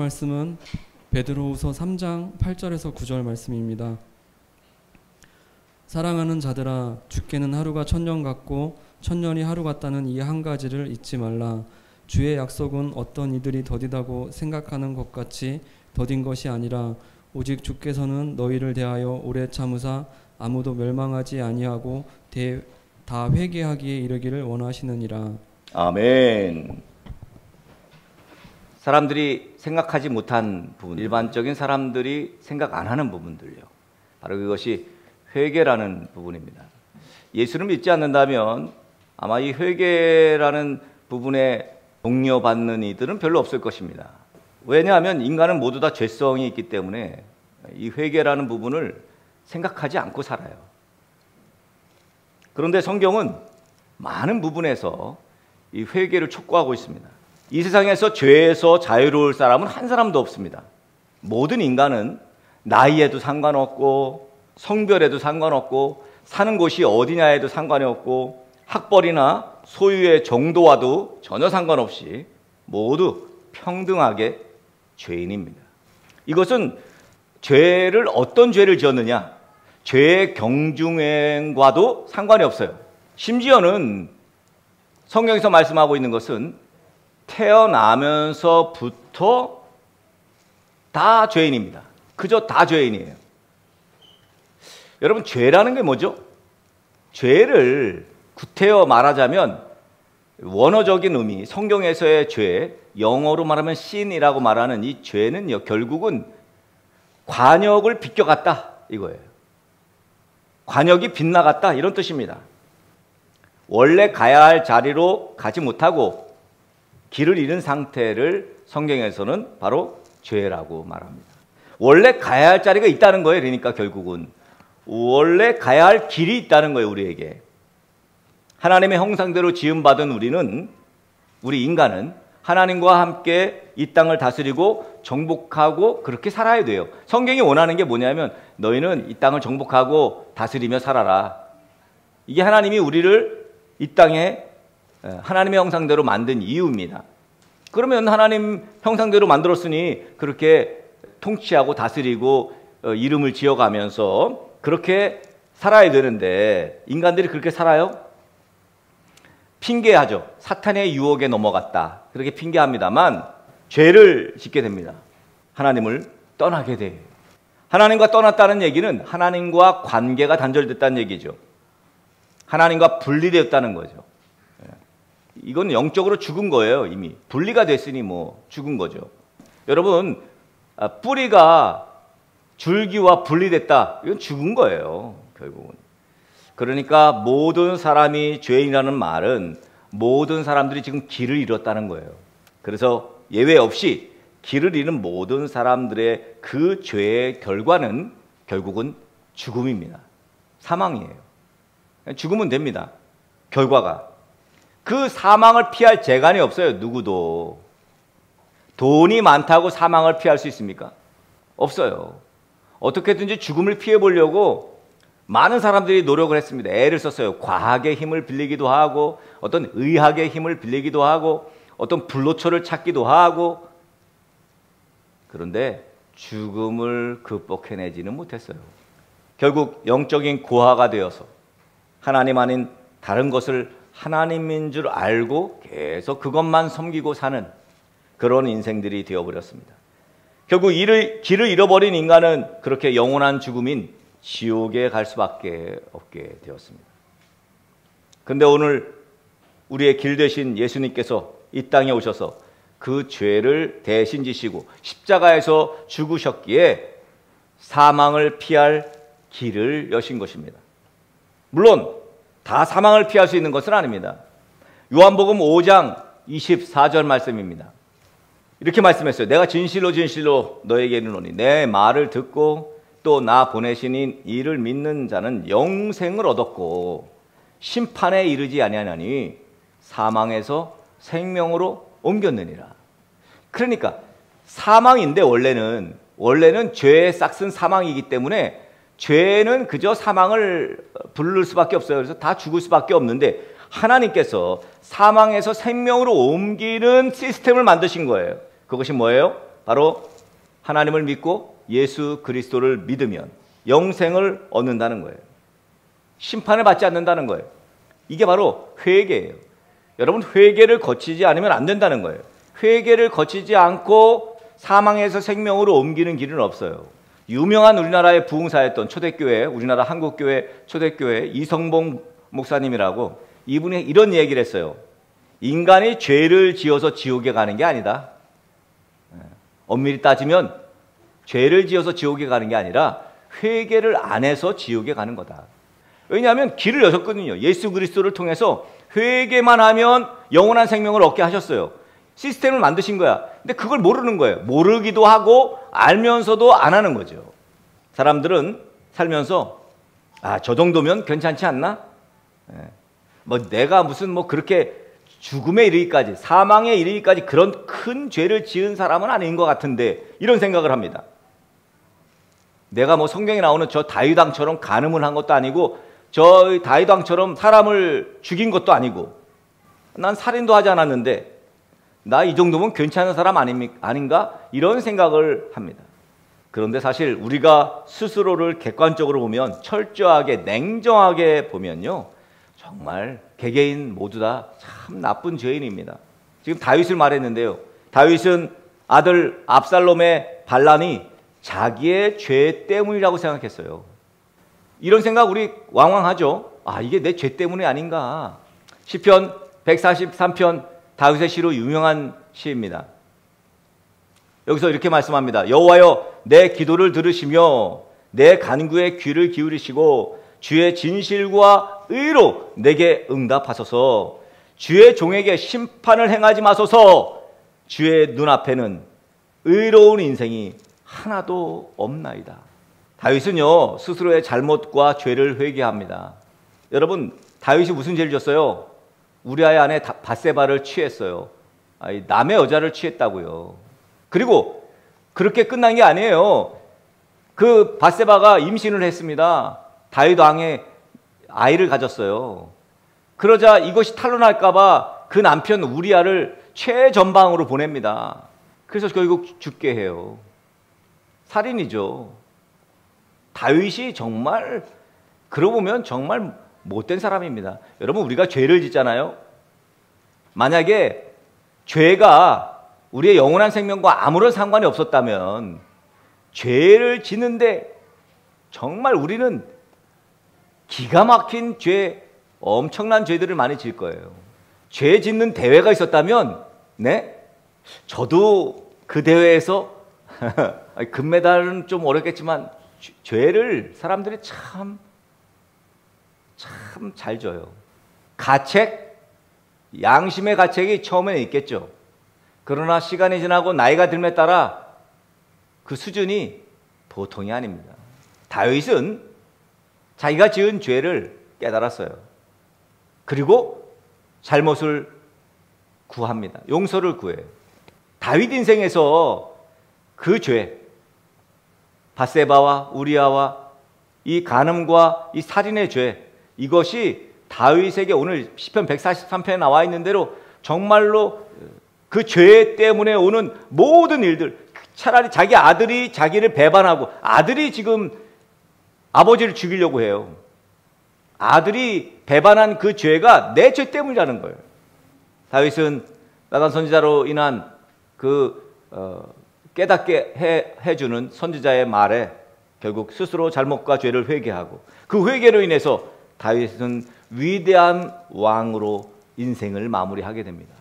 말씀은 베드로후서 3장 8절에서 9절 말씀입니다. 사랑하는 자들아, 주께는 하루가 천년 같고 천년이 하루 같다는 이 한 가지를 잊지 말라. 주의 약속은 어떤 이들이 더디다고 생각하는 것 같이 더딘 것이 아니라 오직 주께서는 너희를 대하여 오래 참으사 아무도 멸망하지 아니하고 다 회개하기에 이르기를 원하시느니라. 아멘. 사람들이 생각하지 못한 부분, 일반적인 사람들이 생각 안 하는 부분들요, 바로 그것이 회개라는 부분입니다. 예수를 믿지 않는다면 아마 이 회개라는 부분에 독려받는 이들은 별로 없을 것입니다. 왜냐하면 인간은 모두 다 죄성이 있기 때문에 이 회개라는 부분을 생각하지 않고 살아요. 그런데 성경은 많은 부분에서 이 회개를 촉구하고 있습니다. 이 세상에서 죄에서 자유로울 사람은 한 사람도 없습니다. 모든 인간은 나이에도 상관없고 성별에도 상관없고 사는 곳이 어디냐에도 상관이 없고 학벌이나 소유의 정도와도 전혀 상관없이 모두 평등하게 죄인입니다. 이것은 죄를 어떤 죄를 지었느냐, 죄의 경중행과도 상관이 없어요. 심지어는 성경에서 말씀하고 있는 것은 태어나면서부터 다 죄인입니다. 그저 다 죄인이에요. 여러분, 죄라는 게 뭐죠? 죄를 구태여 말하자면 원어적인 의미, 성경에서의 죄, 영어로 말하면 sin이라고 말하는 이 죄는요, 결국은 관역을 비껴갔다 이거예요. 관역이 빗나갔다 이런 뜻입니다. 원래 가야 할 자리로 가지 못하고 길을 잃은 상태를 성경에서는 바로 죄라고 말합니다. 원래 가야 할 자리가 있다는 거예요. 그러니까 결국은 원래 가야 할 길이 있다는 거예요. 우리에게 하나님의 형상대로 지음받은 우리 인간은 하나님과 함께 이 땅을 다스리고 정복하고 그렇게 살아야 돼요. 성경이 원하는 게 뭐냐면 너희는 이 땅을 정복하고 다스리며 살아라. 이게 하나님이 우리를 이 땅에 하나님의 형상대로 만든 이유입니다. 그러면 하나님 형상대로 만들었으니 그렇게 통치하고 다스리고 이름을 지어가면서 그렇게 살아야 되는데 인간들이 그렇게 살아요? 핑계하죠. 사탄의 유혹에 넘어갔다. 그렇게 핑계합니다만 죄를 짓게 됩니다. 하나님을 떠나게 돼요. 하나님과 떠났다는 얘기는 하나님과 관계가 단절됐다는 얘기죠. 하나님과 분리되었다는 거죠. 이건 영적으로 죽은 거예요. 이미 분리가 됐으니 뭐 죽은 거죠. 여러분, 뿌리가 줄기와 분리됐다. 이건 죽은 거예요. 결국은. 그러니까 모든 사람이 죄인이라는 말은 모든 사람들이 지금 길을 잃었다는 거예요. 그래서 예외 없이 길을 잃은 모든 사람들의 그 죄의 결과는 결국은 죽음입니다. 사망이에요. 죽으면 됩니다. 결과가. 그 사망을 피할 재간이 없어요. 누구도. 돈이 많다고 사망을 피할 수 있습니까? 없어요. 어떻게든지 죽음을 피해 보려고 많은 사람들이 노력을 했습니다. 애를 썼어요. 과학의 힘을 빌리기도 하고 어떤 의학의 힘을 빌리기도 하고 어떤 불로초를 찾기도 하고, 그런데 죽음을 극복해내지는 못했어요. 결국 영적인 고아가 되어서 하나님 아닌 다른 것을 하나님인 줄 알고 계속 그것만 섬기고 사는 그런 인생들이 되어버렸습니다. 결국 길을 잃어버린 인간은 그렇게 영원한 죽음인 지옥에 갈 수밖에 없게 되었습니다. 그런데 오늘 우리의 길 되신 예수님께서 이 땅에 오셔서 그 죄를 대신 지시고 십자가에서 죽으셨기에 사망을 피할 길을 여신 것입니다. 물론 다 사망을 피할 수 있는 것은 아닙니다. 요한복음 5장 24절 말씀입니다. 이렇게 말씀했어요. 내가 진실로 진실로 너에게 이르노니 내 말을 듣고 또 나 보내신 이를 믿는 자는 영생을 얻었고 심판에 이르지 아니하나니 사망에서 생명으로 옮겼느니라. 그러니까 사망인데 원래는 죄의 싹슨 사망이기 때문에 죄는 그저 사망을 부를 수밖에 없어요. 그래서 다 죽을 수밖에 없는데 하나님께서 사망에서 생명으로 옮기는 시스템을 만드신 거예요. 그것이 뭐예요? 바로 하나님을 믿고 예수 그리스도를 믿으면 영생을 얻는다는 거예요. 심판을 받지 않는다는 거예요. 이게 바로 회개예요. 여러분, 회개를 거치지 않으면 안 된다는 거예요. 회개를 거치지 않고 사망에서 생명으로 옮기는 길은 없어요. 유명한 우리나라의 부흥사였던 초대교회, 우리나라 한국교회 초대교회 이성봉 목사님이라고, 이분이 이런 얘기를 했어요. 인간이 죄를 지어서 지옥에 가는 게 아니다. 엄밀히 따지면 죄를 지어서 지옥에 가는 게 아니라 회개를 안 해서 지옥에 가는 거다. 왜냐하면 길을 여셨거든요. 예수 그리스도를 통해서 회개만 하면 영원한 생명을 얻게 하셨어요. 시스템을 만드신 거야. 근데 그걸 모르는 거예요. 모르기도 하고 알면서도 안 하는 거죠. 사람들은 살면서 저 정도면 괜찮지 않나? 뭐 내가 무슨 뭐 그렇게 죽음에 이르기까지, 사망에 이르기까지 그런 큰 죄를 지은 사람은 아닌 것 같은데, 이런 생각을 합니다. 내가 뭐 성경에 나오는 저 다윗 왕처럼 간음을 한 것도 아니고, 저 다윗 왕처럼 사람을 죽인 것도 아니고, 난 살인도 하지 않았는데 나 이 정도면 괜찮은 사람 아닌가? 이런 생각을 합니다. 그런데 사실 우리가 스스로를 객관적으로 보면, 철저하게 냉정하게 보면요, 정말 개개인 모두 다 참 나쁜 죄인입니다. 지금 다윗을 말했는데요, 다윗은 아들 압살롬의 반란이 자기의 죄 때문이라고 생각했어요. 이런 생각 우리 왕왕 하죠. 이게 내 죄 때문이 아닌가. 시편 143편 다윗의 시로 유명한 시입니다. 여기서 이렇게 말씀합니다. 여호와여, 내 기도를 들으시며 내 간구에 귀를 기울이시고 주의 진실과 의로 내게 응답하소서. 주의 종에게 심판을 행하지 마소서. 주의 눈앞에는 의로운 인생이 하나도 없나이다. 다윗은요, 스스로의 잘못과 죄를 회개합니다. 여러분, 다윗이 무슨 죄를 졌어요? 우리아의 아내 밧세바를 취했어요. 남의 여자를 취했다고요. 그리고 그렇게 끝난 게 아니에요. 그 밧세바가 임신을 했습니다. 다윗 왕의 아이를 가졌어요. 그러자 이것이 탄로날까 봐 그 남편 우리아를 최전방으로 보냅니다. 그래서 결국 죽게 해요. 살인이죠. 다윗이 정말, 그러고 보면 정말 못된 사람입니다. 여러분, 우리가 죄를 짓잖아요. 만약에 죄가 우리의 영원한 생명과 아무런 상관이 없었다면, 죄를 짓는데 정말 우리는 기가 막힌 죄, 엄청난 죄들을 많이 질 거예요. 죄 짓는 대회가 있었다면, 저도 그 대회에서 금메달은 좀 어렵겠지만 죄를 사람들이 참 잘 져요. 가책, 양심의 가책이 처음에는 있겠죠. 그러나 시간이 지나고 나이가 들에 따라 그 수준이 보통이 아닙니다. 다윗은 자기가 지은 죄를 깨달았어요. 그리고 잘못을 구합니다. 용서를 구해요. 다윗 인생에서 그 죄, 밧세바와 우리아와 이 간음과 이 살인의 죄, 이것이 다윗에게 오늘 시편 143편에 나와 있는 대로 정말로 그 죄 때문에 오는 모든 일들, 차라리 자기 아들이 자기를 배반하고, 아들이 지금 아버지를 죽이려고 해요. 아들이 배반한 그 죄가 내 죄 때문이라는 거예요. 다윗은 나단 선지자로 인한 깨닫게 해주는 선지자의 말에 결국 스스로 잘못과 죄를 회개하고, 그 회개로 인해서 다윗은 위대한 왕으로 인생을 마무리하게 됩니다.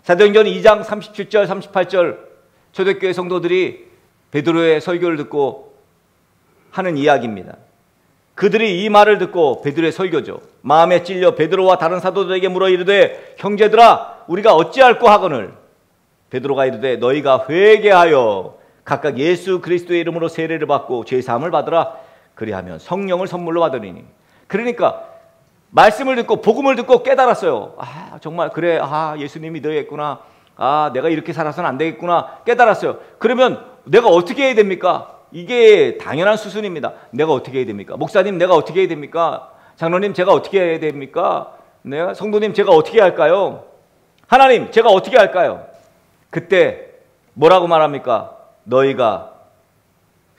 사도행전 2장 37절 38절 초대교회 성도들이 베드로의 설교를 듣고 하는 이야기입니다. 그들이 이 말을 듣고, 베드로의 설교죠, 마음에 찔려 베드로와 다른 사도들에게 물어 이르되, 형제들아, 우리가 어찌할꼬 하거늘. 베드로가 이르되, 너희가 회개하여 각각 예수 그리스도의 이름으로 세례를 받고 죄 사함을 받으라. 그리하면 성령을 선물로 받으리니. 그러니까 말씀을 듣고 복음을 듣고 깨달았어요. 정말 그래, 예수님이 너희겠구나. 내가 이렇게 살아서는 안 되겠구나 깨달았어요. 그러면 내가 어떻게 해야 됩니까? 이게 당연한 수순입니다. 내가 어떻게 해야 됩니까? 목사님, 내가 어떻게 해야 됩니까? 장로님, 제가 어떻게 해야 됩니까? 성도님, 제가 어떻게 할까요? 하나님, 제가 어떻게 할까요? 그때 뭐라고 말합니까? 너희가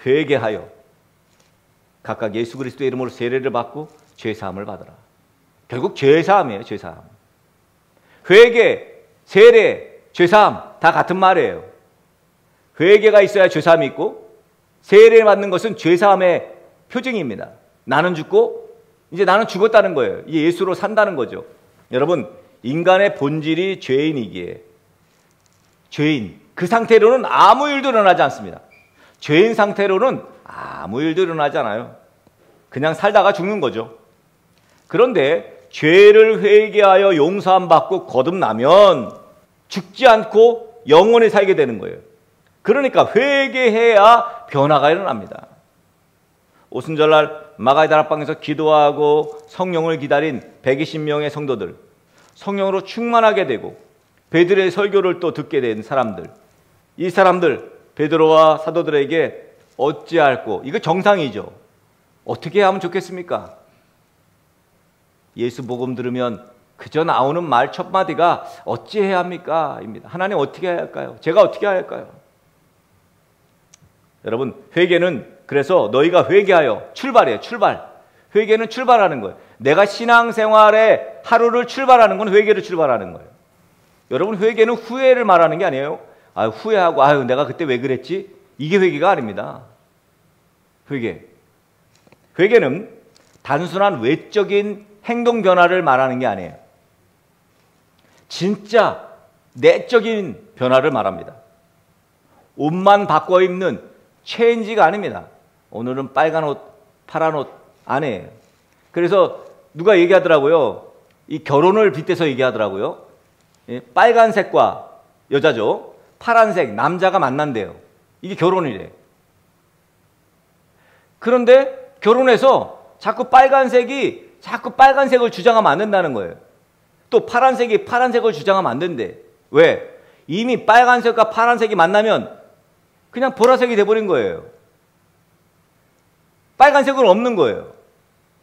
회개하여 각각 예수 그리스도의 이름으로 세례를 받고 죄사함을 받으라. 결국 죄사함이에요. 죄사함. 회개, 세례, 죄사함 다 같은 말이에요. 회개가 있어야 죄사함이 있고 세례를 받는 것은 죄사함의 표징입니다. 나는 죽고 이제 나는 죽었다는 거예요. 이제 예수로 산다는 거죠. 여러분, 인간의 본질이 죄인이기에 죄인, 그 상태로는 아무 일도 일어나지 않습니다. 죄인 상태로는 아무 일도 일어나지 않아요. 그냥 살다가 죽는 거죠. 그런데 죄를 회개하여 용서함 받고 거듭나면 죽지 않고 영원히 살게 되는 거예요. 그러니까 회개해야 변화가 일어납니다. 오순절날 마가의 다락방에서 기도하고 성령을 기다린 120명의 성도들, 성령으로 충만하게 되고 베드로의 설교를 또 듣게 된 사람들, 이 사람들 베드로와 사도들에게 어찌할꼬, 이거 정상이죠. 어떻게 하면 좋겠습니까? 예수 복음 들으면 그저 나오는 말 첫 마디가 어찌해야 합니까? 입니다. 하나님 어떻게 해야 할까요? 제가 어떻게 해야 할까요? 여러분, 회개는 그래서 너희가 회개하여 출발이에요. 출발. 회개는 출발하는 거예요. 내가 신앙생활의 하루를 출발하는 건 회개를 출발하는 거예요. 여러분, 회개는 후회를 말하는 게 아니에요. 후회하고 내가 그때 왜 그랬지? 이게 회개가 아닙니다. 회개는 단순한 외적인 행동 변화를 말하는 게 아니에요. 진짜 내적인 변화를 말합니다. 옷만 바꿔 입는 체인지가 아닙니다. 오늘은 빨간 옷, 파란 옷 아니에요. 그래서 누가 얘기하더라고요. 이 결혼을 빗대서 얘기하더라고요. 빨간색과 여자죠. 파란색 남자가 만난대요. 이게 결혼이래. 그런데 결혼해서 자꾸 빨간색을 주장하면 안 된다는 거예요. 또 파란색이 파란색을 주장하면 안 된대. 왜? 이미 빨간색과 파란색이 만나면 그냥 보라색이 돼버린 거예요. 빨간색은 없는 거예요.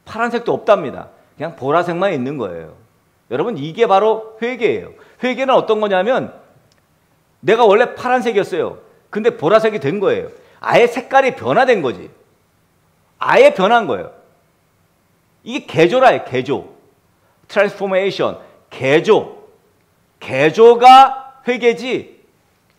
파란색도 없답니다. 그냥 보라색만 있는 거예요. 여러분, 이게 바로 회개예요. 회개는 어떤 거냐면 내가 원래 파란색이었어요. 근데 보라색이 된 거예요. 아예 색깔이 변화된 거지. 아예 변한 거예요. 이게 개조라예요. 개조. 트랜스포메이션. 개조가 회개지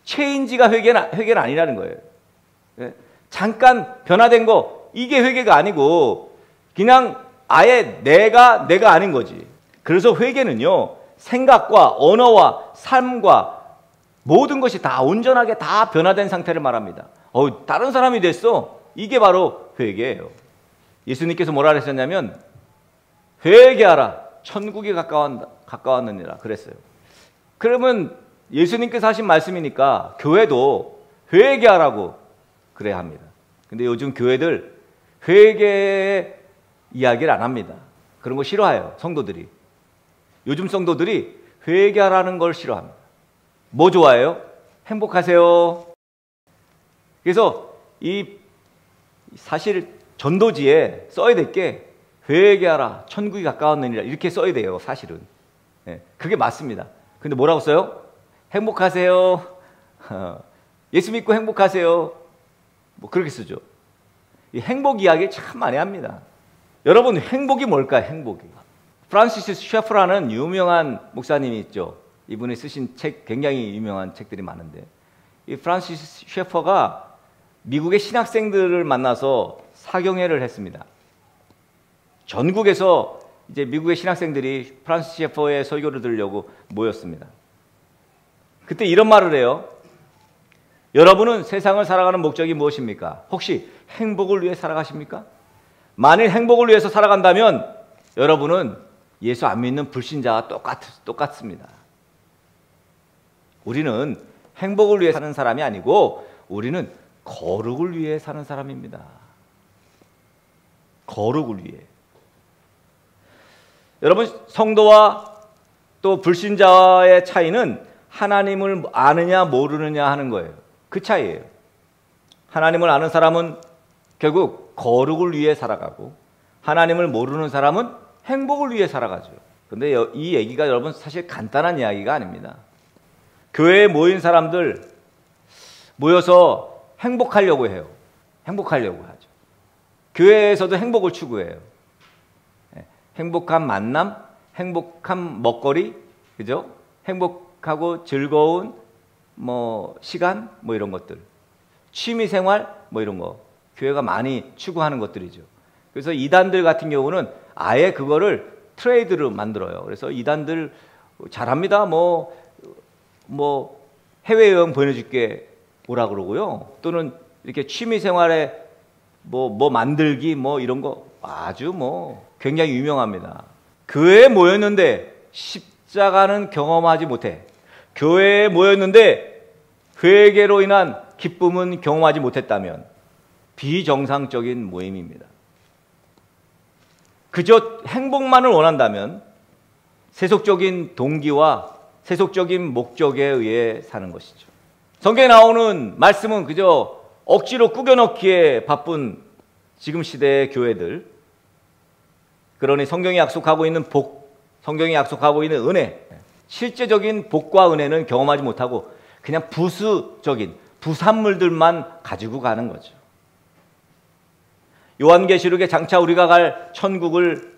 체인지가 회개는 아니라는 거예요. 잠깐 변화된 거 이게 회개가 아니고 그냥 아예 내가 아닌 거지. 그래서 회개는요, 생각과 언어와 삶과 모든 것이 다 온전하게 다 변화된 상태를 말합니다. 다른 사람이 됐어. 이게 바로 회개예요. 예수님께서 뭐라 그랬었냐면 회개하라. 천국이 가까웠느니라 그랬어요. 그러면 예수님께서 하신 말씀이니까 교회도 회개하라고 그래야 합니다. 근데 요즘 교회들 회개 이야기를 안 합니다. 그런 거 싫어해요. 성도들이. 요즘 성도들이 회개하라는 걸 싫어합니다. 뭐 좋아해요? 행복하세요. 그래서 사실 전도지에 써야 될 게 회개하라, 천국이 가까웠느니라 이렇게 써야 돼요. 사실은. 그게 맞습니다. 근데 뭐라고 써요? 행복하세요. 예수 믿고 행복하세요. 뭐 그렇게 쓰죠. 이 행복 이야기 참 많이 합니다. 여러분, 행복이 뭘까요? 행복이. 프란시스 셰퍼라는 유명한 목사님이 있죠. 이분이 쓰신 책, 굉장히 유명한 책들이 많은데, 이 프란시스 셰퍼가 미국의 신학생들을 만나서 사경회를 했습니다. 전국에서 이제 미국의 신학생들이 프란시스 셰퍼의 설교를 들으려고 모였습니다. 그때 이런 말을 해요. 여러분은 세상을 살아가는 목적이 무엇입니까? 혹시 행복을 위해 살아가십니까? 만일 행복을 위해서 살아간다면 여러분은 예수 안 믿는 불신자와 똑같습니다. 우리는 행복을 위해 사는 사람이 아니고 우리는 거룩을 위해 사는 사람입니다. 거룩을 위해. 여러분, 성도와 또 불신자의 차이는 하나님을 아느냐 모르느냐 하는 거예요. 그 차이예요. 하나님을 아는 사람은 결국 거룩을 위해 살아가고 하나님을 모르는 사람은 행복을 위해 살아가죠. 근데 이 얘기가 여러분 사실 간단한 이야기가 아닙니다. 교회에 모인 사람들 모여서 행복하려고 해요. 행복하려고 하죠. 교회에서도 행복을 추구해요. 행복한 만남, 행복한 먹거리, 그죠? 행복하고 즐거운 시간 이런 것들, 취미 생활 이런 거 교회가 많이 추구하는 것들이죠. 그래서 이단들 같은 경우는 아예 그거를 트레이드로 만들어요. 그래서 이단들 잘합니다. 해외여행 보내줄게 오라 그러고요. 또는 이렇게 취미 생활에 만들기 이런 거 아주 굉장히 유명합니다. 교회에 모였는데 십자가는 경험하지 못해. 교회에 모였는데 회개로 인한 기쁨은 경험하지 못했다면 비정상적인 모임입니다. 그저 행복만을 원한다면 세속적인 동기와 세속적인 목적에 의해 사는 것이죠. 성경에 나오는 말씀은 그저 억지로 꾸겨넣기에 바쁜 지금 시대의 교회들, 그러니 성경이 약속하고 있는 복, 성경이 약속하고 있는 은혜, 실제적인 복과 은혜는 경험하지 못하고 그냥 부수적인 부산물들만 가지고 가는 거죠. 요한계시록에 장차 우리가 갈 천국을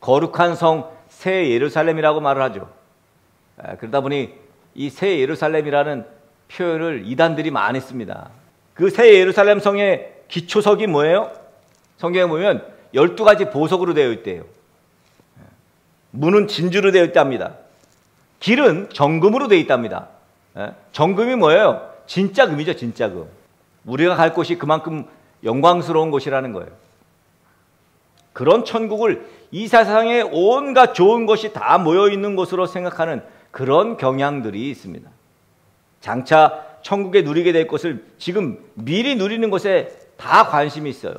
거룩한 성 새 예루살렘이라고 말을 하죠. 그러다 보니 이 새 예루살렘이라는 표현을 이단들이 많이 씁니다. 그 새 예루살렘 성의 기초석이 뭐예요? 성경에 보면 12가지 보석으로 되어 있대요. 문은 진주로 되어 있답니다. 길은 정금으로 되어 있답니다. 정금이 뭐예요? 진짜 금이죠, 진짜 금. 우리가 갈 곳이 그만큼 영광스러운 곳이라는 거예요. 그런 천국을 이 세상에 온갖 좋은 것이 다 모여있는 곳으로 생각하는 그런 경향들이 있습니다. 장차 천국에 누리게 될 것을 지금 미리 누리는 것에 다 관심이 있어요.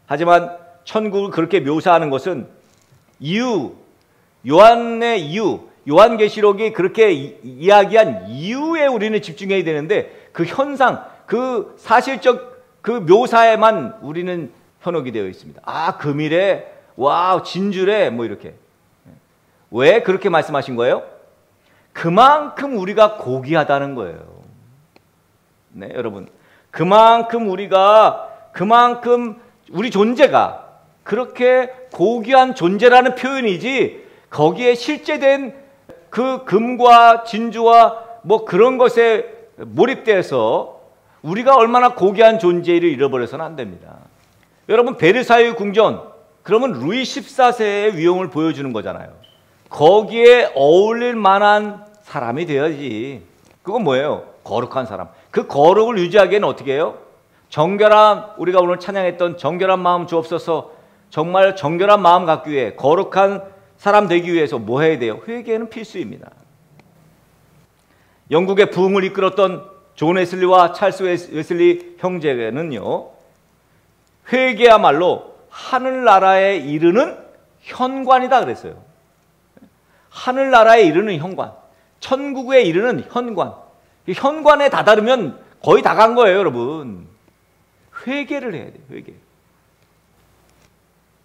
하지만 천국을 그렇게 묘사하는 것은 요한계시록이 그렇게 이야기한 이유에 우리는 집중해야 되는데 그 현상, 그 사실적 그 묘사에만 우리는 현혹이 되어 있습니다. 금이래, 와우, 진주래, 이렇게. 왜 그렇게 말씀하신 거예요? 그만큼 우리가 고귀하다는 거예요. 네, 여러분. 그만큼 우리 존재가 그렇게 고귀한 존재라는 표현이지, 거기에 실제된 그 금과 진주와 그런 것에 몰입돼서 우리가 얼마나 고귀한 존재를 잃어버려서는 안 됩니다. 여러분, 베르사유 궁전, 그러면 루이 14세의 위엄을 보여주는 거잖아요. 거기에 어울릴 만한 사람이 되어야지. 그건 뭐예요? 거룩한 사람. 그 거룩을 유지하기에는 어떻게 해요? 우리가 오늘 찬양했던 정결한 마음 주옵소서, 정말 정결한 마음 갖기 위해, 거룩한 사람 되기 위해서 뭐 해야 돼요? 회개는 필수입니다. 영국의 부흥을 이끌었던 존 웨슬리와 찰스 웨슬리 형제는요, 회개야말로 하늘나라에 이르는 현관이다 그랬어요. 하늘나라에 이르는 현관, 천국에 이르는 현관. 현관에 다다르면 거의 다 간 거예요, 여러분. 회개를 해야 돼요, 회개.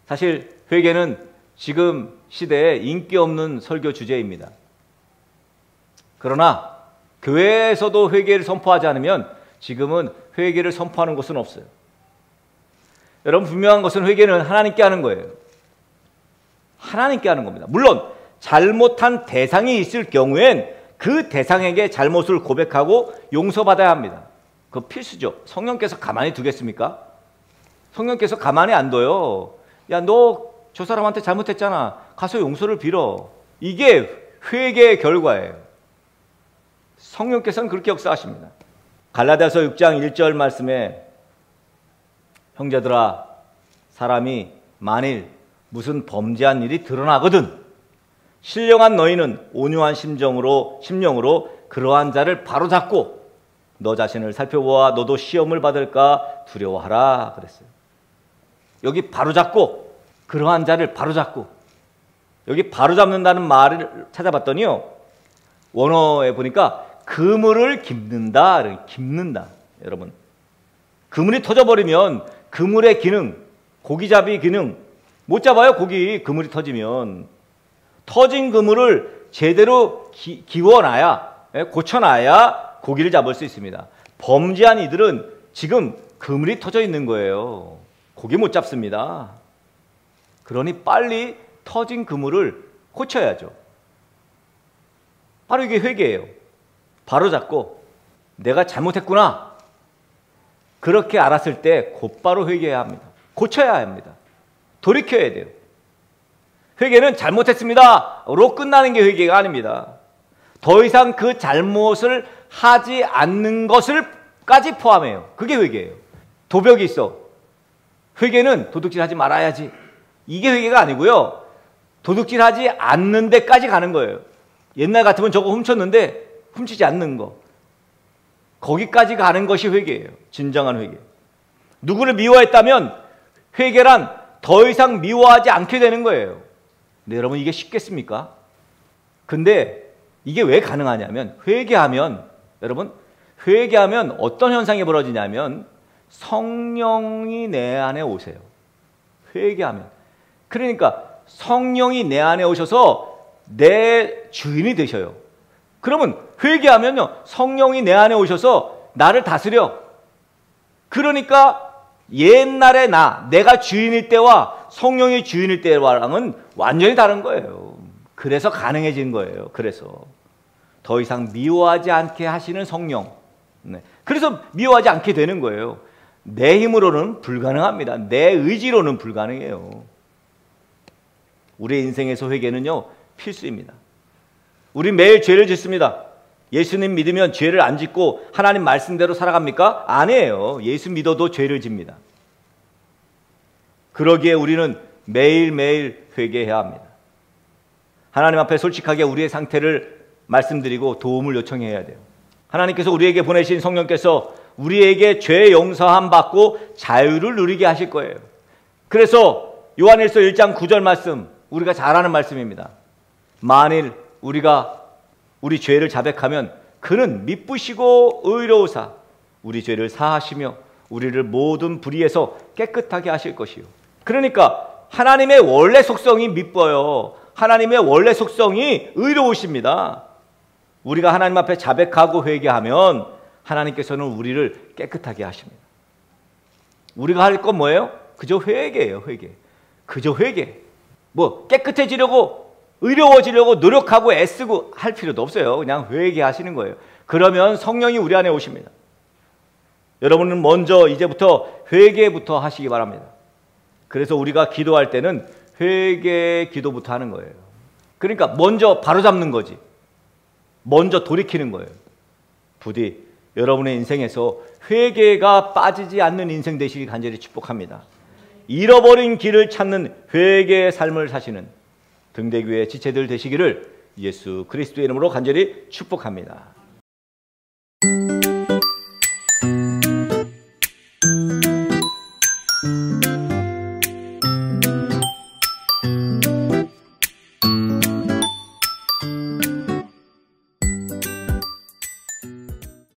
사실 회개는 지금 시대에 인기 없는 설교 주제입니다. 그러나 교회에서도 회개를 선포하지 않으면 지금은 회개를 선포하는 곳은 없어요. 여러분, 분명한 것은 회개는 하나님께 하는 거예요. 하나님께 하는 겁니다. 물론 잘못한 대상이 있을 경우엔 그 대상에게 잘못을 고백하고 용서받아야 합니다. 그거 필수죠. 성령께서 가만히 두겠습니까? 성령께서 가만히 안 둬요. 야, 너 저 사람한테 잘못했잖아. 가서 용서를 빌어. 이게 회개의 결과예요. 성령께서는 그렇게 역사하십니다. 갈라디아서 6장 1절 말씀에 형제들아, 사람이 만일 무슨 범죄한 일이 드러나거든 신령한 너희는 온유한 심령으로 그러한 자를 바로잡고 너 자신을 살펴보아 너도 시험을 받을까 두려워하라 그랬어요. 여기 바로잡고, 그러한 자를 바로잡고, 여기 바로잡는다는 말을 찾아봤더니요, 원어에 보니까 그물을 깁는다. 여러분, 그물이 터져버리면 그물의 기능, 고기잡이 기능 못 잡아요. 그물이 터지면. 터진 그물을 제대로 기워놔야, 고쳐놔야 고기를 잡을 수 있습니다. 범죄한 이들은 지금 그물이 터져 있는 거예요. 고기 못 잡습니다. 그러니 빨리 터진 그물을 고쳐야죠. 바로 이게 회개예요. 바로 잡고 내가 잘못했구나. 그렇게 알았을 때 곧바로 회개해야 합니다. 고쳐야 합니다. 돌이켜야 돼요. 회개는 잘못했습니다로 끝나는 게 회개가 아닙니다. 더 이상 그 잘못을 하지 않는 것을까지 포함해요. 그게 회개예요. 도벽이 있어. 회개는 도둑질 하지 말아야지. 이게 회개가 아니고요. 도둑질 하지 않는 데까지 가는 거예요. 옛날 같으면 저거 훔쳤는데 훔치지 않는 거. 거기까지 가는 것이 회개예요. 진정한 회개. 누구를 미워했다면 회개란 더 이상 미워하지 않게 되는 거예요. 근데 여러분 이게 쉽겠습니까? 근데 이게 왜 가능하냐면 여러분 회개하면 어떤 현상이 벌어지냐면 성령이 내 안에 오세요. 회개하면. 그러니까 성령이 내 안에 오셔서 내 주인이 되셔요. 그러면 회개하면요 성령이 내 안에 오셔서 나를 다스려. 그러니까 옛날의 내가 주인일 때와 성령이 주인일 때와랑은 완전히 다른 거예요. 그래서 가능해진 거예요. 그래서 더 이상 미워하지 않게 하시는 성령. 네. 그래서 미워하지 않게 되는 거예요. 내 힘으로는 불가능합니다. 내 의지로는 불가능해요. 우리의 인생에서 회개는요 필수입니다. 우리 매일 죄를 짓습니다. 예수님 믿으면 죄를 안 짓고 하나님 말씀대로 살아갑니까? 아니에요. 예수 믿어도 죄를 집니다. 그러기에 우리는 매일매일 회개해야 합니다. 하나님 앞에 솔직하게 우리의 상태를 말씀드리고 도움을 요청해야 돼요. 하나님께서 우리에게 보내신 성령께서 우리에게 죄 용서함 받고 자유를 누리게 하실 거예요. 그래서 요한일서 1장 9절 말씀, 우리가 잘 아는 말씀입니다. 만일 우리가 우리 죄를 자백하면 그는 미쁘시고 의로우사 우리 죄를 사하시며 우리를 모든 불의에서 깨끗하게 하실 것이요. 그러니까 하나님의 원래 속성이 미뻐요. 하나님의 원래 속성이 의로우십니다. 우리가 하나님 앞에 자백하고 회개하면 하나님께서는 우리를 깨끗하게 하십니다. 우리가 할 건 뭐예요? 그저 회개예요. 회개. 그저 회개. 뭐 깨끗해지려고 의로워지려고 노력하고 애쓰고 할 필요도 없어요. 그냥 회개하시는 거예요. 그러면 성령이 우리 안에 오십니다. 여러분은 먼저 이제부터 회개부터 하시기 바랍니다. 그래서 우리가 기도할 때는 회개 기도부터 하는 거예요. 그러니까 먼저 바로잡는 거지. 먼저 돌이키는 거예요. 부디 여러분의 인생에서 회개가 빠지지 않는 인생 되시길 간절히 축복합니다. 잃어버린 길을 찾는 회개의 삶을 사시는 등대교회 지체들 되시기를 예수 그리스도의 이름으로 간절히 축복합니다.